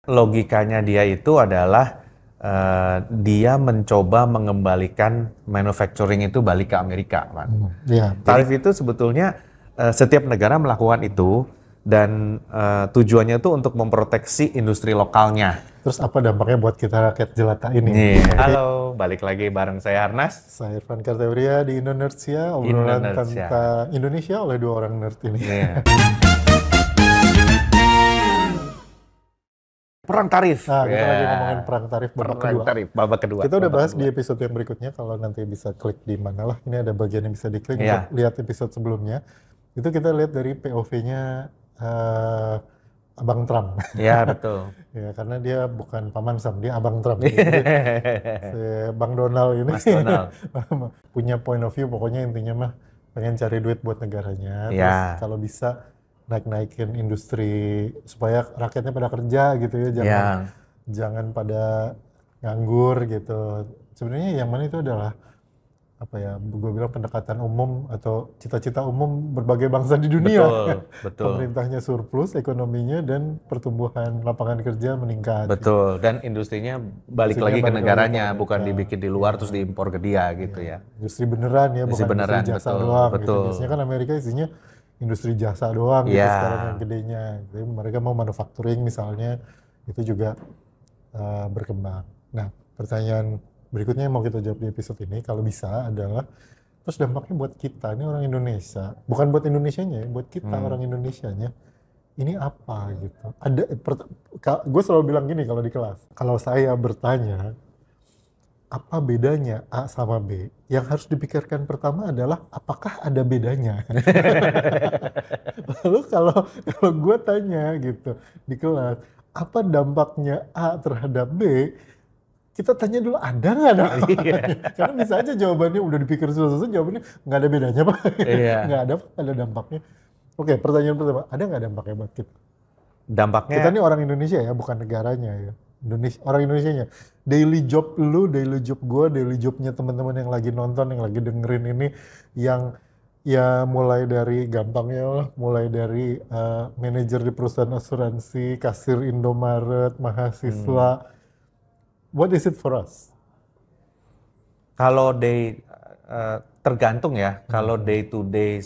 logikanya dia itu adalah dia mencoba mengembalikan manufacturing itu balik ke Amerika, Pak. Iya. Tarif itu sebetulnya setiap negara melakukan itu dan tujuannya itu untuk memproteksi industri lokalnya. Terus apa dampaknya buat kita rakyat jelata ini? Nih, halo, balik lagi bareng saya Harnas. Saya Irfan Kartawirya di Indonersia, obrolan Indonersia. tentang Indonesia oleh dua orang nerd ini. Iya. Perang tarif. Nah, kita lagi Ya. ngomongin perang tarif babak Perang kedua. tarif babak kedua. Kita udah babak bahas kedua. di episode yang berikutnya, kalau nanti bisa klik di mana lah. Ini ada bagian yang bisa diklik Iya. untuk lihat episode sebelumnya. Itu kita lihat dari POV-nya Abang Trump. Ya, betul. Ya, karena dia bukan Paman Sam, dia Abang Trump. Jadi, si Bang Donald ini Mas Donald. punya point of view, pokoknya intinya mah pengen cari duit buat negaranya. Terus Ya. kalau bisa naik-naikin industri supaya rakyatnya pada kerja gitu ya, jangan pada nganggur gitu. Sebenarnya yang mana itu adalah apa ya, gue bilang pendekatan umum atau cita-cita umum berbagai bangsa di dunia. Betul, betul. Pemerintahnya surplus, ekonominya dan pertumbuhan lapangan kerja meningkat. Betul, dan industrinya balik Industrinya lagi ke balik negaranya, lagi ke bukan mereka. dibikin di luar terus diimpor ke dia gitu ya. Industri beneran ya, Industri bukan beneran, industri jasa betul, doang gitu. betul. Biasanya kan Amerika isinya industri jasa doang gitu Ya. sekarang yang gedenya. Jadi mereka mau manufacturing misalnya, itu juga berkembang. Nah, pertanyaan berikutnya yang mau kita jawab di episode ini, kalau bisa adalah, terus dampaknya buat kita, ini orang Indonesia, bukan buat Indonesianya ya, buat kita orang Indonesianya, ini apa gitu. Gue selalu bilang gini kalau di kelas, kalau saya bertanya, apa bedanya A sama B? Yang harus dipikirkan pertama adalah apakah ada bedanya. Lalu kalau gue tanya gitu di kelas, apa dampaknya A terhadap B? Kita tanya dulu, ada nggak dampaknya? Karena bisa aja jawabannya udah dipikir susah-susah, jawabannya nggak ada bedanya Pak. Iya. Nggak ada dampaknya. Oke, pertanyaan pertama, ada nggak dampaknya buat kita? Dampaknya Kita ini orang Indonesia ya, bukan negaranya ya. Orang Indonesianya. Daily job lu, daily job gua, daily jobnya teman-teman yang lagi nonton, yang lagi dengerin ini, yang ya mulai dari gampangnya lah, mulai dari manajer di perusahaan asuransi, kasir Indomaret, mahasiswa. What is it for us? kalau tergantung ya, kalau day to day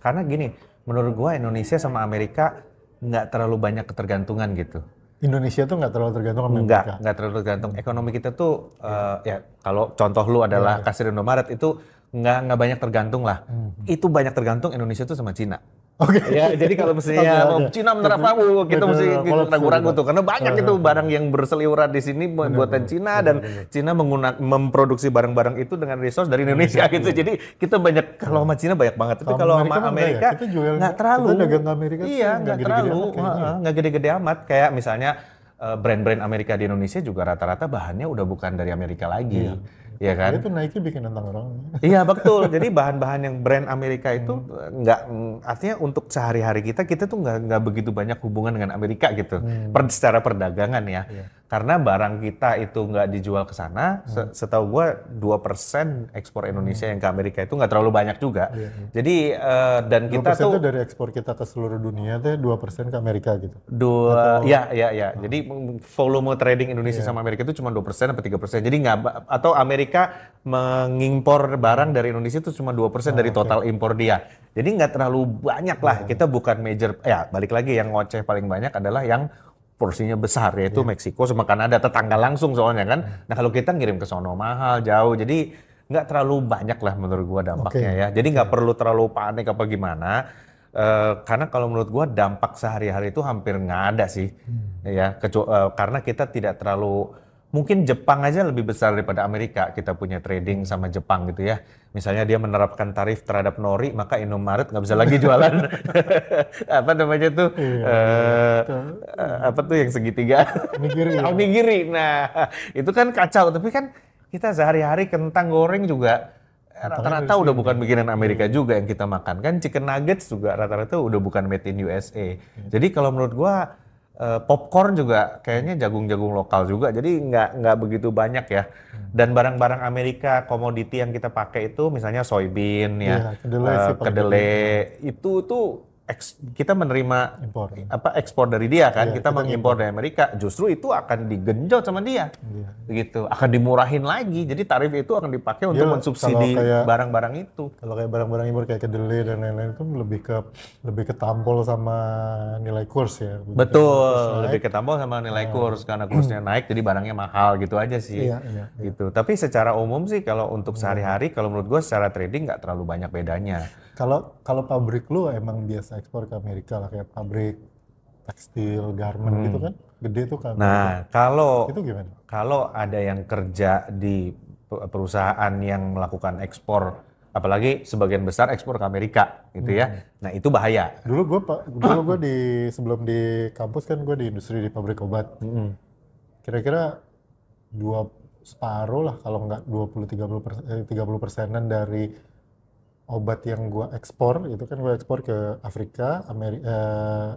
karena gini, menurut gua Indonesia sama Amerika nggak terlalu banyak ketergantungan gitu. Indonesia tuh nggak terlalu tergantung sama Amerika. Nggak terlalu tergantung. Ekonomi kita tuh ya kalau contoh lu adalah kasir Indomaret itu nggak banyak tergantung lah. Itu banyak tergantung Indonesia tuh sama Cina. Oke. Ya, jadi kalau misalnya Cina menerapkan kita mesti ragu-ragu tuh karena banyak itu barang yang berseliweran di sini buatan Cina dan Cina memproduksi barang-barang itu dengan resource dari Indonesia gitu. Jadi kita banyak kalau sama Cina banyak banget, tapi kalau sama Amerika nggak terlalu. Kita dagang ke Amerika iya, nggak terlalu, nggak gede-gede amat. Kayak misalnya brand-brand Amerika di Indonesia juga rata-rata bahannya udah bukan dari Amerika lagi. Iya kan? Itu Nike bikin tentang orang. Iya betul. Jadi bahan-bahan yang brand Amerika itu artinya untuk sehari-hari kita tuh nggak begitu banyak hubungan dengan Amerika gitu. Secara perdagangan ya. Karena barang kita itu nggak dijual ke sana. Setahu gua 2% ekspor Indonesia yang ke Amerika itu nggak terlalu banyak juga. Jadi dan kita 2% tuh itu dari ekspor kita ke seluruh dunia tuh 2% ke Amerika gitu. ya. Jadi volume trading Indonesia sama Amerika itu cuma 2% sampai 3%. Jadi nggak, atau Amerika mengimpor barang dari Indonesia itu cuma 2% dari total impor dia. Jadi nggak terlalu banyak lah. Kita bukan major. Ya balik lagi yang ngoceh paling banyak adalah yang porsinya besar, yaitu Meksiko sama Kanada, tetangga langsung soalnya kan. Nah kalau kita ngirim ke sono mahal, jauh. Jadi nggak terlalu banyak lah menurut gua dampaknya ya. Jadi nggak perlu terlalu panik apa gimana. Karena kalau menurut gua dampak sehari-hari itu hampir nggak ada sih. Ya, karena kita tidak terlalu, mungkin Jepang aja lebih besar daripada Amerika. Kita punya trading sama Jepang gitu ya. Misalnya dia menerapkan tarif terhadap nori, maka Indomaret nggak bisa lagi jualan apa namanya tuh apa tuh yang segitiga onigiri. Nah itu kan kacau. Tapi kan kita sehari-hari kentang goreng juga rata-rata udah bukan bikinan Amerika juga yang kita makan kan. Chicken nuggets juga rata-rata udah bukan made in USA. Jadi kalau menurut gua popcorn juga kayaknya jagung-jagung lokal juga, jadi nggak begitu banyak ya. Dan barang-barang Amerika komoditi yang kita pakai itu misalnya soybean ya, kedelai itu kita menerima Impor. ekspor dari dia kan, Iya, kita kita mengimpor dari Amerika, justru itu akan digenjot sama dia, gitu, akan dimurahin lagi. Jadi tarif itu akan dipakai untuk Iya, mensubsidi kalau kayak- barang-barang itu. Kalau kayak barang-barang impor kayak kedelai dan lain-lain itu lebih ke tampol sama nilai kurs ya. Begitu kurs Betul, naik, lebih ketambol sama nilai kurs karena kursnya naik, jadi barangnya mahal gitu aja sih. Iya, iya, iya. Gitu. Tapi secara umum sih kalau untuk sehari-hari, kalau menurut gue secara trading nggak terlalu banyak bedanya. Kalau pabrik lu emang biasa ekspor ke Amerika lah, kayak pabrik tekstil, garment gitu kan, gede tuh kan. Nah, kalau Itu gimana? kalau ada yang kerja di perusahaan yang melakukan ekspor, apalagi sebagian besar ekspor ke Amerika, gitu ya. Nah, itu bahaya. Dulu gue sebelum di kampus kan gue di industri di pabrik obat. Kira-kira separuh lah kalau nggak 20-30%, 30%-an dari obat yang gue ekspor itu kan gue ekspor ke Afrika,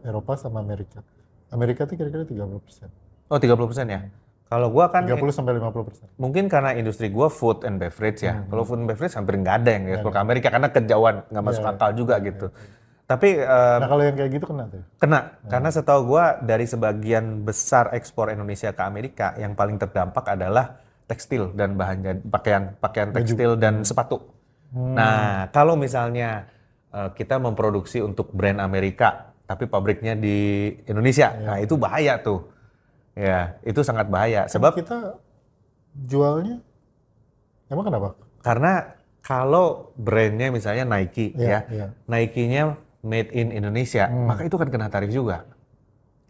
Eropa sama Amerika. Amerika tuh kira-kira 30%. Oh, 30% ya? Kalau gua kan 30-50%. mungkin karena industri gua food and beverage ya. Kalau food and beverage hampir nggak ada yang ekspor ke Amerika karena kejauhan, nggak masuk akal juga gitu. Tapi Nah kalau yang kayak gitu kena tuh. kena, karena setahu gua dari sebagian besar ekspor Indonesia ke Amerika yang paling terdampak adalah tekstil dan bahan pakaian tekstil dan sepatu. Nah, kalau misalnya kita memproduksi untuk brand Amerika tapi pabriknya di Indonesia, nah itu bahaya tuh. Ya, itu sangat bahaya. Sebab Kita jualnya, emang kenapa? karena kalau brandnya misalnya Nike Iya, ya, iya. Nike-nya made in Indonesia, maka itu kan kena tarif juga.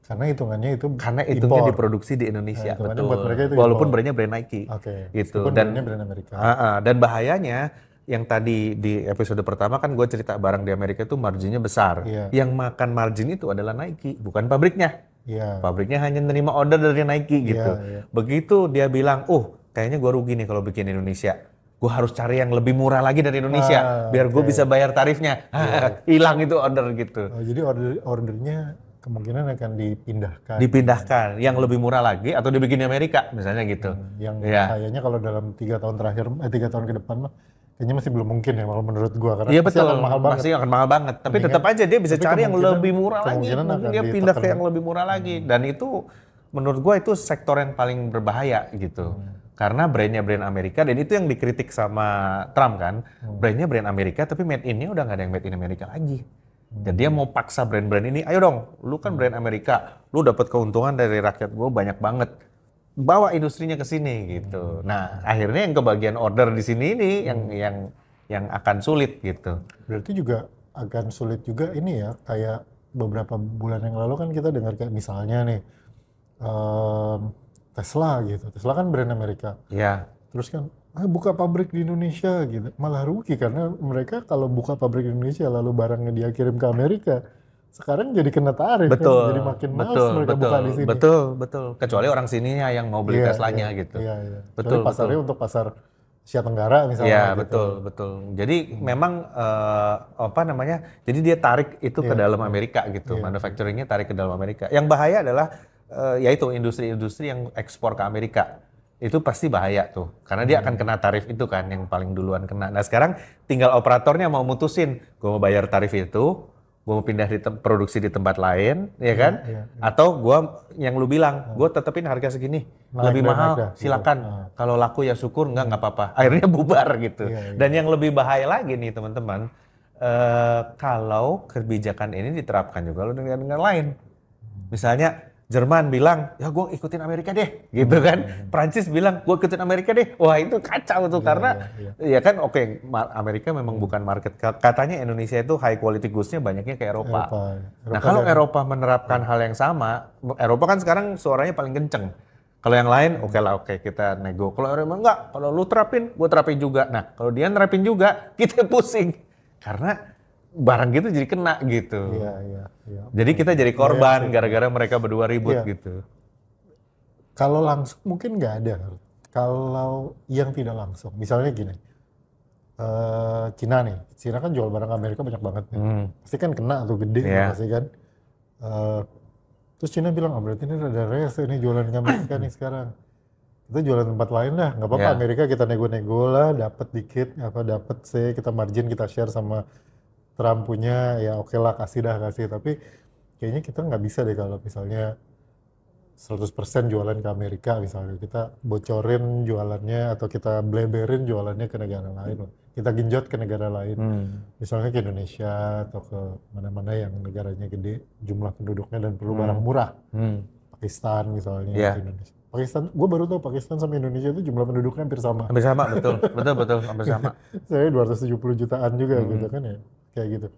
Karena hitungannya itu Karena hitungnya impor. diproduksi di Indonesia, hitungannya betul. buat mereka itu Walaupun impor. brandnya brand Nike, Oke. gitu. Meskipun Dan brandnya brand Amerika. dan bahayanya yang tadi di episode pertama kan gue cerita barang di Amerika itu marginnya besar. Iya. Yang makan margin itu adalah Nike, bukan pabriknya. Iya. Pabriknya hanya nerima order dari Nike gitu. iya. Begitu dia bilang, kayaknya gue rugi nih kalau bikin Indonesia. Gue harus cari yang lebih murah lagi dari Indonesia, biar gue bisa bayar tarifnya. Hilang itu order gitu. Oh, jadi ordernya kemungkinan akan dipindahkan. Dipindahkan, yang lebih murah lagi atau dibikin di Amerika misalnya gitu. Yang Iya. kayaknya kalau dalam 3 tahun terakhir, 3 tahun ke depan mah, kayaknya masih belum mungkin ya kalau menurut gua. Karena Iya pasti betul, akan mahal banget. pasti akan mahal banget. Tapi tetap aja dia bisa tapi cari yang kemungkinan- lebih murah lagi. kemungkinan Mungkin akan dia pindah ke ditekan. yang lebih murah lagi. Dan itu menurut gua itu sektor yang paling berbahaya gitu. Karena brandnya brand Amerika, dan itu yang dikritik sama Trump kan. Brandnya brand Amerika tapi made in-nya udah nggak ada yang made in Amerika lagi. Dan dia mau paksa brand-brand ini, ayo dong, lu kan brand Amerika, lu dapat keuntungan dari rakyat gua banyak banget. Bawa industrinya ke sini gitu. Nah, akhirnya yang kebagian order di sini ini yang akan sulit gitu. Berarti juga akan sulit juga ini ya, kayak beberapa bulan yang lalu kan kita dengar kayak misalnya nih, Tesla gitu. Tesla kan brand Amerika. Ya, Terus kan, buka pabrik di Indonesia gitu. Malah rugi karena mereka kalau buka pabrik di Indonesia lalu barangnya dia kirim ke Amerika, sekarang jadi kena tarif betul. kan. Jadi makin males betul, mereka betul, buka di sini. betul. Kecuali orang sininya yang mau beli Teslanya gitu. Iya. Betul, Jadi pasarnya untuk pasar Asia Tenggara misalnya. Iya, gitu. betul. Jadi memang jadi dia tarik itu ke dalam Amerika gitu. Manufacturingnya tarik ke dalam Amerika. Yang bahaya adalah yaitu industri-industri yang ekspor ke Amerika. Itu pasti bahaya tuh. Karena dia akan kena tarif itu kan yang paling duluan kena. Nah, sekarang tinggal operatornya mau mutusin, gue mau bayar tarif itu, gue mau pindah produksi di tempat lain, ya kan? Atau gue yang lu bilang, gue tetepin harga segini, lebih mahal, silakan. Kalau laku ya syukur, nggak apa-apa. Akhirnya bubar gitu. Dan yang lebih bahaya lagi nih teman-teman, kalau kebijakan ini diterapkan juga dengan negara lain. Misalnya Jerman bilang, ya gue ikutin Amerika deh, gitu kan. Prancis bilang, gue ikutin Amerika deh. Wah itu kacau tuh, karena ya kan Amerika memang bukan market. Katanya Indonesia itu high quality goods-nya banyaknya ke Eropa. Nah kalau Eropa menerapkan hal yang sama, Eropa kan sekarang suaranya paling kenceng. Kalau yang lain, oke kita nego. Kalau Eropa enggak, kalau lu terapin, gue terapin juga. Nah kalau dia nerapin juga, kita pusing. Karena barang gitu jadi kena gitu. Iya. Jadi kita jadi korban gara-gara mereka berdua ribut gitu. Kalau langsung mungkin nggak ada. Kalau yang tidak langsung, misalnya gini, Cina nih, Cina kan jual barang Amerika banyak banget nih. Pasti kan kena tuh gede pasti kan. Terus Cina bilang, berarti ini ada rese nih jualan ke Amerika nih sekarang. Kita jualan tempat lain lah, nggak apa-apa. Amerika kita nego-nego lah, dapat dikit, dapat kita margin kita share sama Trump punya ya oke lah kasih, tapi kayaknya kita nggak bisa deh kalau misalnya 100% jualan ke Amerika misalnya, kita bocorin jualannya atau kita bleberin jualannya ke negara lain, kita genjot ke negara lain, misalnya ke Indonesia atau ke mana-mana yang negaranya gede jumlah penduduknya dan perlu barang murah. Pakistan misalnya, Iya. ke Indonesia. Pakistan, gue baru tahu Pakistan sama Indonesia itu jumlah penduduknya hampir sama. Hampir sama, betul, hampir sama. Saya 270 jutaan juga gitu kan ya, kayak gitu.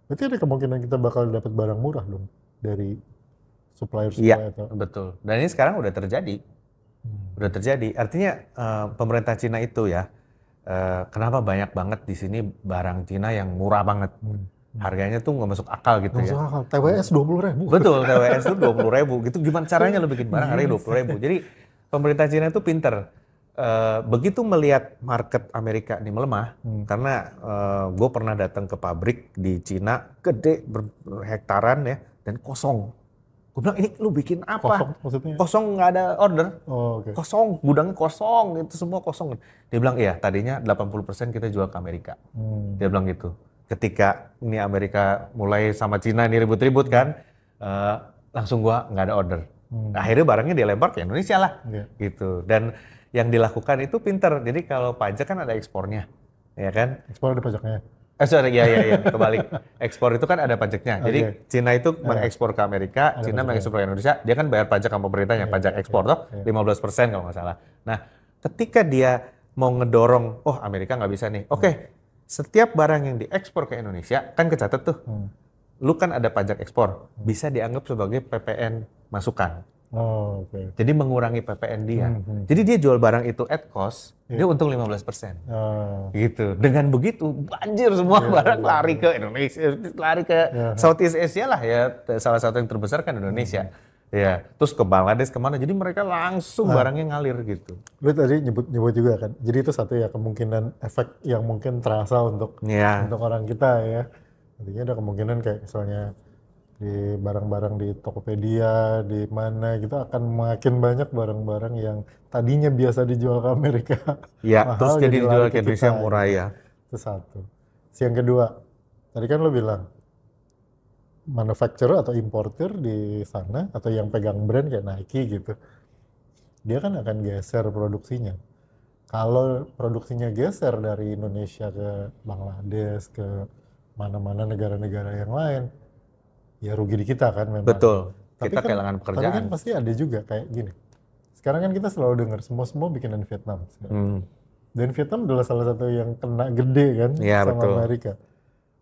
Berarti ada kemungkinan kita bakal dapat barang murah dong dari supplier Iya, atau betul. Dan ini sekarang udah terjadi. Udah terjadi. Artinya pemerintah Cina itu ya, kenapa banyak banget di sini barang Cina yang murah banget. Harganya tuh nggak masuk akal gitu masuk ya. akal. TWS 20.000. Betul, TWS itu 20.000. Gitu gimana caranya lo bikin barang harganya 20.000. Jadi pemerintah Cina itu pinter. Begitu melihat market Amerika ini melemah, karena gue pernah datang ke pabrik di Cina, gede, berhektaran ya, dan kosong. Gue bilang, ini lu bikin apa? Kosong maksudnya? Kosong, nggak ada order. Oh, oke. Kosong, gudangnya kosong, itu semua kosong. Dia bilang, iya tadinya 80% kita jual ke Amerika. Dia bilang gitu. Ketika ini Amerika mulai sama Cina ini ribut-ribut kan, langsung gua nggak ada order. Akhirnya barangnya dilempar ke Indonesia lah, gitu. Dan yang dilakukan itu pinter. Jadi kalau pajak kan ada ekspornya, ya kan? Ekspor ada pajaknya. Sorry, ya, kebalik. Ekspor itu kan ada pajaknya. Jadi Cina itu mengekspor ke Amerika, Cina mengekspor ke Indonesia, dia kan bayar pajak sama pemerintahnya, pajak ekspor toh, 15% kalau nggak salah. Nah, ketika dia mau ngedorong, oh Amerika nggak bisa nih, oke, setiap barang yang diekspor ke Indonesia, kan kecatat tuh, lu kan ada pajak ekspor, bisa dianggap sebagai PPN masukan. Oh, oke. Jadi mengurangi PPN dia. Jadi dia jual barang itu at cost, dia untung 15%. Gitu. Dengan begitu, banjir semua barang lari ke Indonesia, lari ke Southeast Asia lah ya, salah satu yang terbesar kan Indonesia. Ya, terus ke Bangladesh kemana, jadi mereka langsung barangnya ngalir gitu. Lu tadi nyebut juga kan, jadi itu satu ya kemungkinan efek yang mungkin terasa untuk orang kita ya. Artinya ada kemungkinan kayak misalnya di barang-barang di Tokopedia, di mana gitu akan makin banyak barang-barang yang tadinya biasa dijual ke Amerika. Iya, terus jadi dijual ke Indonesia murah ya. Itu satu. Yang kedua, tadi kan lo bilang manufacturer atau importer di sana atau yang pegang brand kayak Nike gitu, dia kan akan geser produksinya. Kalau produksinya geser dari Indonesia ke Bangladesh, ke mana-mana negara-negara yang lain, ya rugi di kita kan memang. Betul. Tapi kita kehilangan pekerjaan. Tapi kan pasti ada juga kayak gini. Sekarang kan kita selalu dengar semua bikinan Vietnam. Dan Vietnam adalah salah satu yang kena gede kan sama Amerika.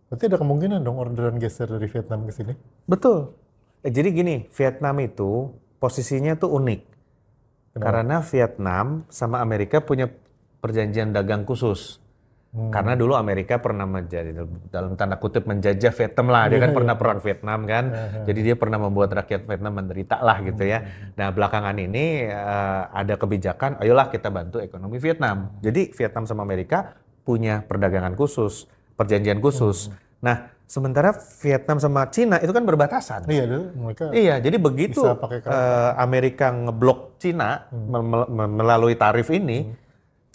Berarti ada kemungkinan dong orderan geser dari Vietnam ke sini? Betul. Jadi gini, Vietnam itu posisinya tuh unik. Karena Vietnam sama Amerika punya perjanjian dagang khusus. Karena dulu Amerika pernah dalam tanda kutip menjajah Vietnam lah, dia kan pernah perang Vietnam kan, jadi dia pernah membuat rakyat Vietnam menderita lah gitu ya. Nah belakangan ini ada kebijakan, ayolah kita bantu ekonomi Vietnam. Jadi Vietnam sama Amerika punya perdagangan khusus, perjanjian khusus. Nah sementara Vietnam sama Cina itu kan berbatasan. Iya, mereka. Iya, jadi begitu Amerika ngeblok Cina melalui tarif ini.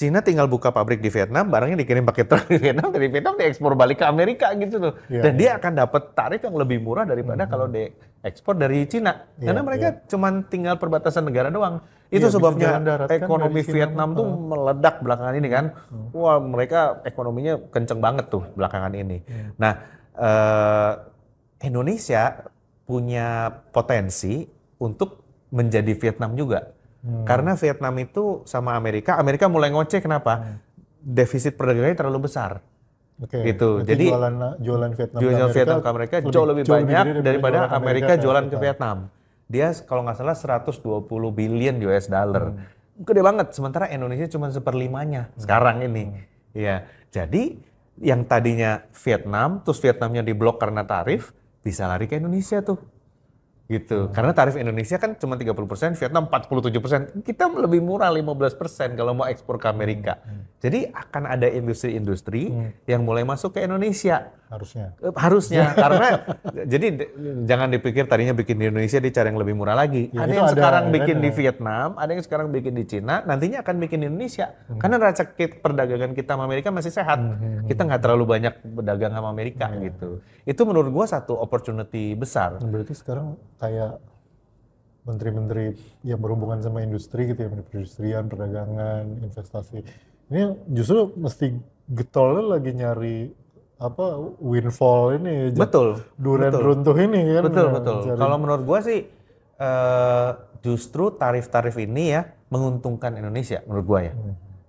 Cina tinggal buka pabrik di Vietnam, barangnya dikirim pakai truk di Vietnam, dari Vietnam diekspor balik ke Amerika gitu loh. Dan dia akan dapat tarif yang lebih murah daripada kalau diekspor dari Cina. Karena mereka cuma tinggal perbatasan negara doang. Itu sebabnya ekonomi Vietnam tuh meledak belakangan ini kan. Wah, mereka ekonominya kenceng banget tuh belakangan ini. Nah, Indonesia punya potensi untuk menjadi Vietnam juga. Karena Vietnam itu sama Amerika mulai ngoceh kenapa? Defisit perdagangannya terlalu besar. Gitu. Jadi jualan Vietnam ke Amerika jauh lebih banyak daripada Amerika jualan ke Vietnam. Dia kalau nggak salah 120 billion US dollar. Gede banget. Sementara Indonesia cuma 1/5-nya sekarang ini. Ya. Jadi yang tadinya Vietnam, terus Vietnamnya diblok karena tarif, bisa lari ke Indonesia tuh. gitu. Karena tarif Indonesia kan cuma 30%, Vietnam 47%. Kita lebih murah 15% kalau mau ekspor ke Amerika. Jadi akan ada industri-industri yang mulai masuk ke Indonesia. Harusnya karena jadi jangan dipikir tadinya bikin di Indonesia dicari yang lebih murah lagi. Ya, ada itu yang ada, sekarang kan, bikin di ya. Vietnam, ada yang sekarang bikin di Cina, nantinya akan bikin di Indonesia. Karena neraca perdagangan kita sama Amerika masih sehat. Kita nggak terlalu banyak berdagang sama Amerika gitu. Itu menurut gua satu opportunity besar. Berarti sekarang kayak menteri-menteri yang berhubungan sama industri gitu ya, perindustrian, perdagangan, investasi. Ini justru mesti getolnya lagi nyari windfall ini, Betul. durian betul. runtuh ini kan. Betul, ya, betul. mencari- Kalau menurut gua sih justru tarif-tarif ini ya menguntungkan Indonesia menurut gua ya.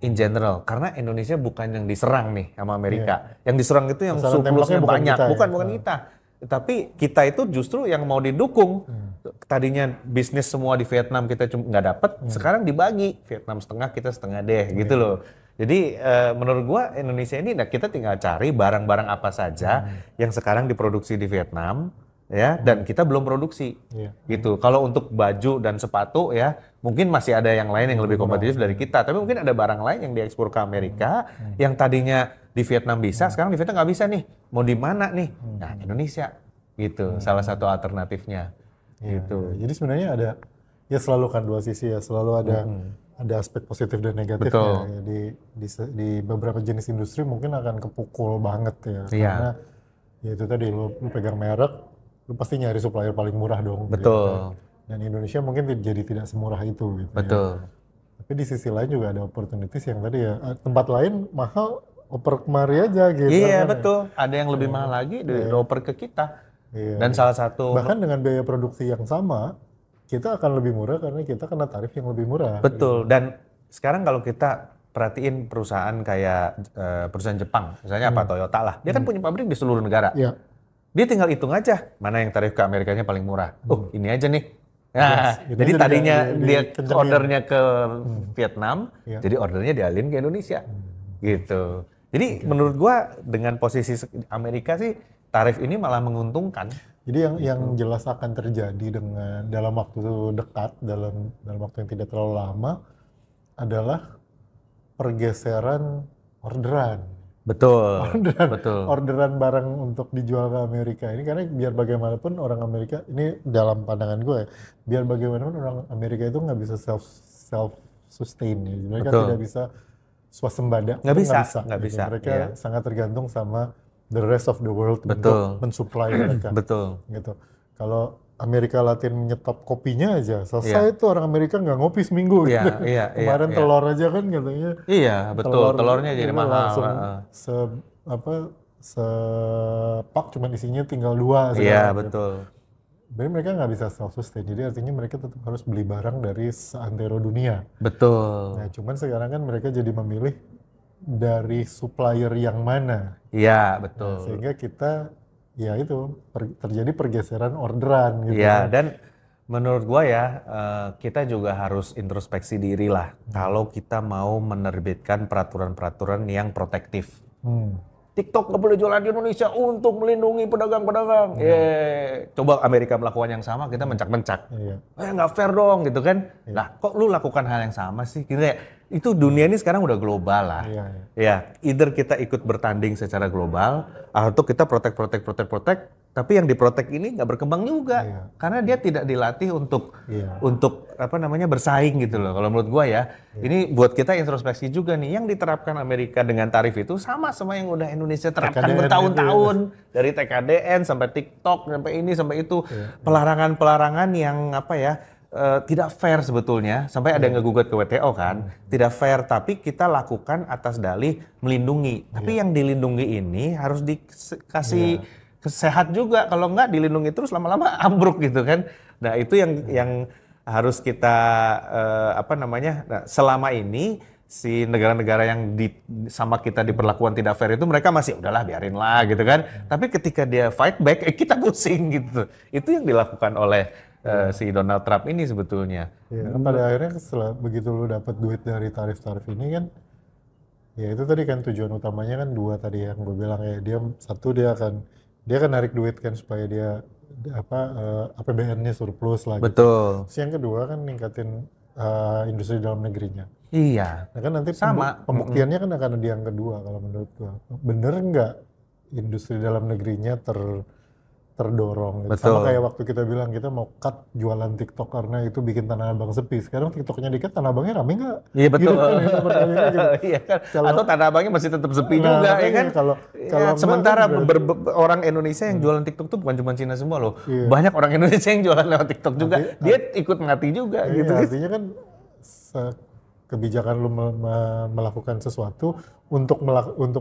In general, karena Indonesia bukan yang diserang nih sama Amerika. Yang diserang itu yang Sasaran surplusnya tembaknya bukan banyak, kita ya? bukan kita. Tapi kita itu justru yang mau didukung. Tadinya bisnis semua di Vietnam kita cuma nggak dapet, sekarang dibagi. Vietnam setengah, kita setengah deh, gitu loh. Jadi menurut gua Indonesia ini, nah kita tinggal cari barang-barang apa saja yang sekarang diproduksi di Vietnam, ya, dan kita belum produksi, gitu. Kalau untuk baju dan sepatu, ya, mungkin masih ada yang lain yang lebih kompetitif dari kita. Tapi mungkin ada barang lain yang diekspor ke Amerika, yang tadinya di Vietnam bisa, sekarang di Vietnam nggak bisa nih. Mau di mana nih? Nah, Indonesia, gitu. Salah satu alternatifnya, gitu. Jadi sebenarnya ada, ya selalu kan dua sisi ya, selalu ada aspek positif dan negatifnya. Betul. Ya. Di beberapa jenis industri mungkin akan kepukul banget ya, Iya. karena ya itu tadi lu pegang merek, lu pasti nyari supplier paling murah dong. Betul. Gitu kan. Dan Indonesia mungkin jadi tidak semurah itu gitu. Betul. Ya. Tapi di sisi lain juga ada opportunities yang tadi ya, tempat lain mahal, oper kemari aja gitu. Iya, kan, betul. Ada yang lebih mahal lagi dioper ke kita. Iya. Dan salah satu Bahkan dengan biaya produksi yang sama, kita akan lebih murah karena kita kena tarif yang lebih murah. betul. Dan sekarang kalau kita perhatiin perusahaan kayak perusahaan Jepang, misalnya apa Toyota lah, dia kan punya pabrik di seluruh negara. Iya. Dia tinggal hitung aja mana yang tarif ke Amerikanya paling murah. Oh, ini aja nih. Nah, Ini jadi aja tadinya dia dikencengin. ordernya ke Vietnam, Iya. jadi ordernya dialihin ke Indonesia. Gitu. Jadi menurut gua dengan posisi Amerika sih tarif ini malah menguntungkan. Jadi yang jelas akan terjadi dalam waktu dekat, dalam waktu yang tidak terlalu lama, adalah pergeseran orderan. Betul. Betul. Orderan barang untuk dijual ke Amerika ini, karena biar bagaimanapun orang Amerika, ini dalam pandangan gue ya, biar bagaimanapun orang Amerika itu nggak bisa self sustain ya. Mereka Betul. tidak bisa swasembada. Nggak Itu bisa, gitu. nggak bisa, Mereka iya. sangat tergantung sama the rest of the world Betul. untuk mensuplai mereka. Betul. Gitu. Kalau Amerika Latin menyetop kopinya aja, selesai itu orang Amerika nggak ngopi seminggu. Iya, gitu. iya, Kemarin iya. telur aja kan katanya. Iya, betul. Telurnya jadi itu mahal. Langsung sepak cuma isinya tinggal 2 Iya, sekarang, gitu. betul. Jadi mereka nggak bisa self sustain. Jadi artinya mereka tetap harus beli barang dari seantero dunia. Betul. Nah, cuman sekarang kan mereka jadi memilih dari supplier yang mana. Iya, Nah, betul. sehingga kita ya itu terjadi pergeseran orderan gitu. Iya, dan menurut gua ya kita juga harus introspeksi diri lah kalau kita mau menerbitkan peraturan-peraturan yang protektif. TikTok nggak boleh jualan di Indonesia untuk melindungi pedagang-pedagang. Coba Amerika melakukan yang sama, kita mencak-mencak. Iya. Nggak fair dong gitu kan. Lah kok lu lakukan hal yang sama sih? Gitu ya. Itu dunia ini sekarang udah global lah. Iya. Ya, either kita ikut bertanding secara global atau kita protek, tapi yang diprotek ini nggak berkembang juga. Iya. Karena dia tidak dilatih untuk Iya. bersaing gitu loh. Kalau menurut gua ya, ini buat kita introspeksi juga nih, yang diterapkan Amerika dengan tarif itu sama yang udah Indonesia terapkan TKDN bertahun-tahun, dari TKDN sampai TikTok sampai ini sampai itu, pelarangan-pelarangan yang tidak fair sebetulnya, sampai ada yang ngegugat ke WTO kan, tidak fair, tapi kita lakukan atas dalih melindungi. Tapi yang dilindungi ini harus dikasih sehat juga, kalau enggak dilindungi terus lama-lama ambruk gitu kan. Nah itu yang harus kita nah, selama ini si negara-negara yang sama kita diperlakukan tidak fair itu mereka masih udahlah biarin lah gitu kan. Tapi ketika dia fight back kita pusing gitu. Itu yang dilakukan oleh si Donald Trump ini sebetulnya. Ya, kan pada akhirnya setelah begitu lu dapat duit dari tarif-tarif ini kan, ya itu tadi kan tujuan utamanya kan 2 tadi yang gue bilang ya, dia akan narik duit kan supaya dia APBN-nya surplus lah gitu. Betul. Terus yang kedua kan ningkatin industri dalam negerinya. Iya. Nah kan nanti Sama. pembuktiannya kan akan ada yang kedua kalau menurut gua. Bener nggak industri dalam negerinya terdorong gitu. Sama Betul. kayak waktu kita bilang kita mau cut jualan TikTok karena itu bikin Tanah Abang sepi. Sekarang TikToknya dikit, Tanah Abangnya rame nggak? Iya betul. Gitu kan, itu pertanyaannya gitu. Iya kan. Kalau- Atau Tanah Abangnya masih tetap sepi Nah, juga ya makanya kan. kalau Ya, enggak sementara kan berarti- orang Indonesia yang jualan TikTok tuh bukan cuma Cina semua loh. Iya. Banyak orang Indonesia yang jualan lewat TikTok juga. Arti- Dia ikut mati juga Iya, gitu kan. artinya kan kebijakan lu melakukan sesuatu untuk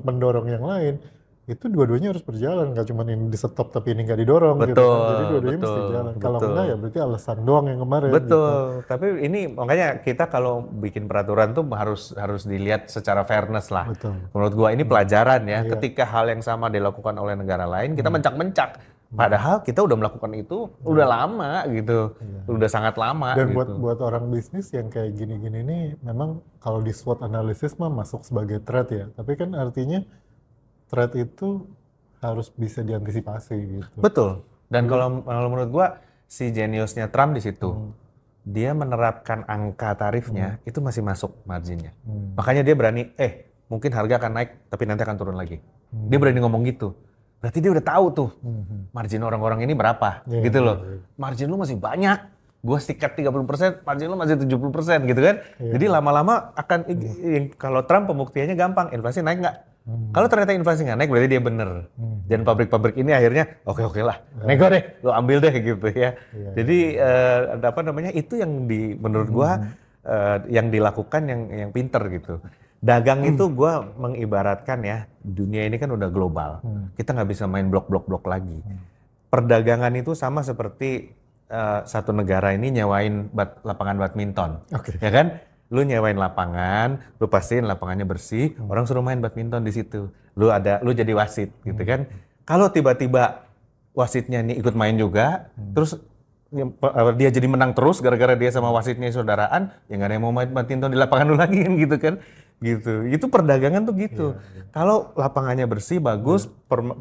mendorong yang lain, itu dua-duanya harus berjalan, nggak cuma ini di stop tapi ini nggak didorong gitu Betul, kan. Jadi dua-duanya mesti betul, jalan. Kalau betul. enggak ya berarti alasan doang yang kemarin gitu. Betul, tapi ini makanya kita kalau bikin peraturan tuh harus dilihat secara fairness lah. Betul. Menurut gua ini pelajaran ya, Iya. ketika hal yang sama dilakukan oleh negara lain, kita mencak-mencak. Padahal kita udah melakukan itu udah lama gitu, udah sangat lama Dan gitu. buat orang bisnis yang kayak gini-gini nih, memang kalau di SWOT analysis mah masuk sebagai threat ya. Tapi kan artinya threat itu harus bisa diantisipasi gitu. Betul. Dan kalau menurut gua si jeniusnya Trump di situ, dia menerapkan angka tarifnya itu masih masuk marginnya. Makanya dia berani, mungkin harga akan naik tapi nanti akan turun lagi. Dia berani ngomong gitu. Berarti dia udah tahu tuh margin orang-orang ini berapa, Iya, gitu loh. iya. Margin lu masih banyak. Gua sikat 30%, margin lu masih 70% gitu kan. Jadi lama-lama akan kalau Trump pembuktiannya gampang, inflasi naik nggak? Kalau ternyata inflasi nggak naik berarti dia bener. Dan pabrik-pabrik ini akhirnya oke lah, nego deh, lo ambil deh gitu ya. Jadi apa namanya itu yang menurut gua yang dilakukan yang pinter gitu. Dagang itu gua mengibaratkan ya, dunia ini kan udah global. Kita nggak bisa main blok-blok lagi. Perdagangan itu sama seperti satu negara ini nyewain lapangan badminton, Oke. ya kan? Lu nyewain lapangan, lu pastiin lapangannya bersih, orang suruh main badminton di situ. Lu jadi wasit, gitu kan? Kalau tiba-tiba wasitnya nih ikut main juga, terus dia jadi menang terus gara-gara dia sama wasitnya saudaraan, ya nggak ada yang mau main badminton di lapangan lu lagi kan gitu kan? Gitu. Itu perdagangan tuh gitu. Kalau lapangannya bersih, bagus,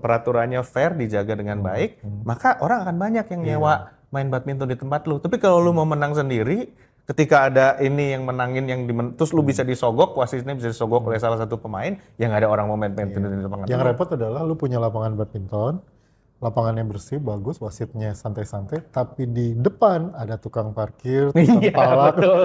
peraturannya fair, dijaga dengan baik, maka orang akan banyak yang nyewa main badminton di tempat lu. Tapi kalau lu mau menang sendiri, ketika ada ini yang menangin terus lu bisa disogok, wasitnya bisa disogok oleh salah satu pemain, yang nggak ada orang mau main badminton di lapangan. Yang repot adalah lu punya lapangan badminton, lapangannya bersih, bagus, wasitnya santai-santai, tapi di depan ada tukang parkir, tukang Iya palak, betul.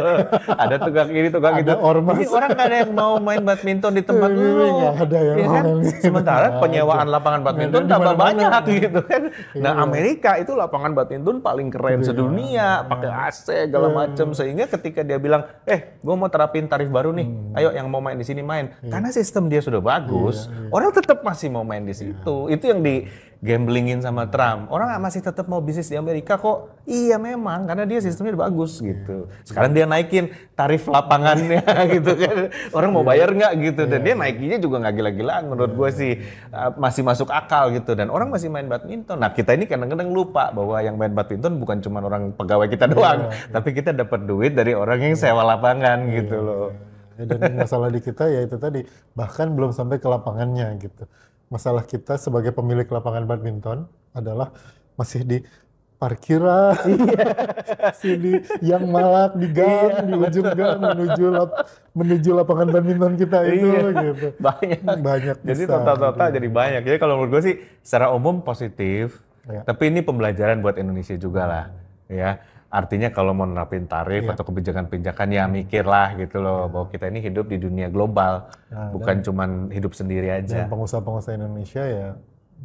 Ada tukang ini, tukang itu. Ada ormas. Jadi orang nggak ada yang mau main badminton di tempat lu. Nggak ada yang Iya kan? mau main. Sementara penyewaan lapangan badminton Nggak ada di tambah mana-mana. banyak gitu kan. Nah Iya. Amerika itu lapangan badminton paling keren sedunia, pakai AC segala macem. Sehingga ketika dia bilang, gue mau terapin tarif baru nih, ayo yang mau main di sini main. Karena sistem dia sudah bagus, orang tetap masih mau main di situ. Itu yang di gamblingin sama Trump. Orang masih tetap mau bisnis di Amerika kok. Iya memang, karena dia sistemnya udah bagus gitu. Sekarang dia naikin tarif lapangannya gitu kan. Orang mau bayar nggak gitu. Dan dia naikinnya juga nggak gila-gilaan menurut gue sih. Masih masuk akal gitu. Dan orang masih main badminton. Nah kita ini kadang-kadang lupa bahwa yang main badminton bukan cuma orang pegawai kita doang. Tapi kita dapat duit dari orang yang sewa lapangan gitu loh. Ya, dan masalah di kita ya itu tadi, bahkan belum sampai ke lapangannya gitu. Masalah kita sebagai pemilik lapangan badminton adalah masih di parkiran, masih di yang malak di gang, di ujung gang menuju lapangan badminton kita itu gitu. Banyak Jadi besar, total gitu. jadi banyak. Jadi kalau menurut gue sih secara umum positif. Ya. Tapi ini pembelajaran buat Indonesia juga lah. Ya. Artinya kalau mau nerapin tarif atau kebijakan-kebijakan ya mikirlah gitu loh bahwa kita ini hidup di dunia global, bukan cuman hidup sendiri aja. Dan pengusaha-pengusaha Indonesia ya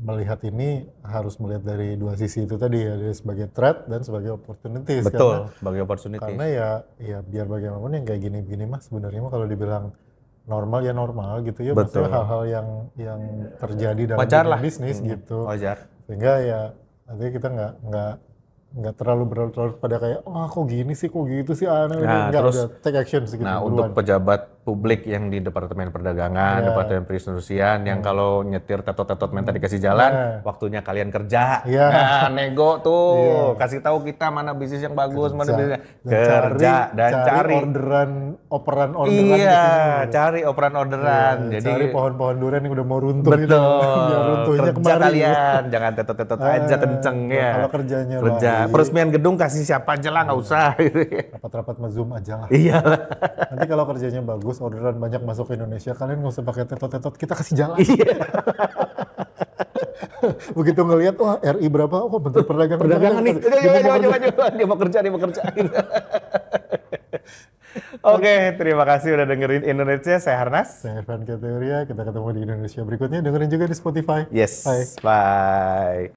melihat ini harus melihat dari dua sisi itu tadi ya, dari sebagai threat dan sebagai opportunities. Betul, sebagai opportunity. Karena ya biar bagaimanapun yang kayak gini-gini mah sebenarnya mah kalau dibilang normal ya normal gitu ya. Betul. Maksudnya hal-hal yang terjadi dalam Wajar dunia lah. bisnis gitu. Wajar. Sehingga ya artinya kita nggak terlalu berlarut pada kayak kok gini sih, kok gitu sih, aneh. Nah, Nggak terus- ada take action segitu Nah, duluan. untuk pejabat publik yang di Departemen Perdagangan, Ya. Departemen Perindustrian, yang kalau nyetir tetot-tetot minta dikasih jalan, waktunya kalian kerja. Iya. Nah, nego tuh, Iya. kasih tahu kita mana bisnis yang bagus, mana bisnis Dan kerja dan cari. operan-orderan di Iya, sini. cari operan orderan. Iya, Jadi cari pohon-pohon durian yang udah mau runtuh itu. betul, Biar runtuhnya kerja kemari. kalian, jangan tetot-tetot aja kenceng ya. Kalau kerjanya Kerja, baik. peresmian gedung kasih siapa aja lah, nggak usah. Gitu. Rapat-rapat nge-zoom aja lah. Iya. Nanti kalau kerjanya bagus, orderan banyak masuk ke Indonesia, kalian nggak usah pakai tetot-tetot, kita kasih jalan. Iya. Begitu ngelihat, wah RI berapa, oh Menteri Perdagangan. Perdagangan nih, coba, dia mau kerja. Oke, terima kasih udah dengerin Indonesia. Saya Harnas. Saya Irfan Keteria, kita ketemu di Indonesia berikutnya. Dengerin juga di Spotify. Yes, Bye. bye.